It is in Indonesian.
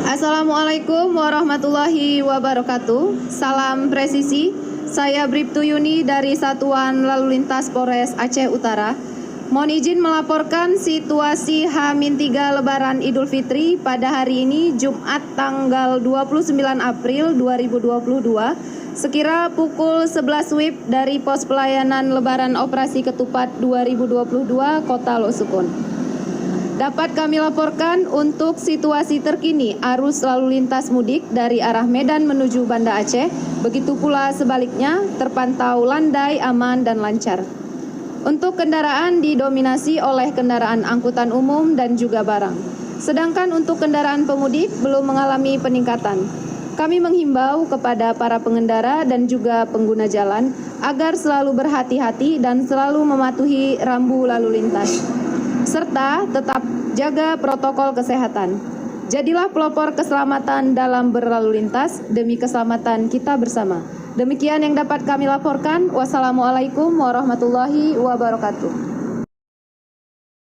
Assalamualaikum warahmatullahi wabarakatuh. Salam presisi. Saya Bribtu Yuni dari Satuan Lalu Lintas Polres Aceh Utara. Mohon izin melaporkan situasi H-3 Lebaran Idul Fitri pada hari ini Jumat tanggal 29 April 2022 sekira pukul 11 WIB dari Pos Pelayanan Lebaran Operasi Ketupat 2022 Kota Lok Sukun. Dapat kami laporkan untuk situasi terkini arus lalu lintas mudik dari arah Medan menuju Banda Aceh, begitu pula sebaliknya terpantau landai, aman, dan lancar. Untuk kendaraan didominasi oleh kendaraan angkutan umum dan juga barang. Sedangkan untuk kendaraan pemudik belum mengalami peningkatan. Kami menghimbau kepada para pengendara dan juga pengguna jalan agar selalu berhati-hati dan selalu mematuhi rambu lalu lintas, serta tetap jaga protokol kesehatan. Jadilah pelopor keselamatan dalam berlalu lintas demi keselamatan kita bersama. Demikian yang dapat kami laporkan. Wassalamualaikum warahmatullahi wabarakatuh.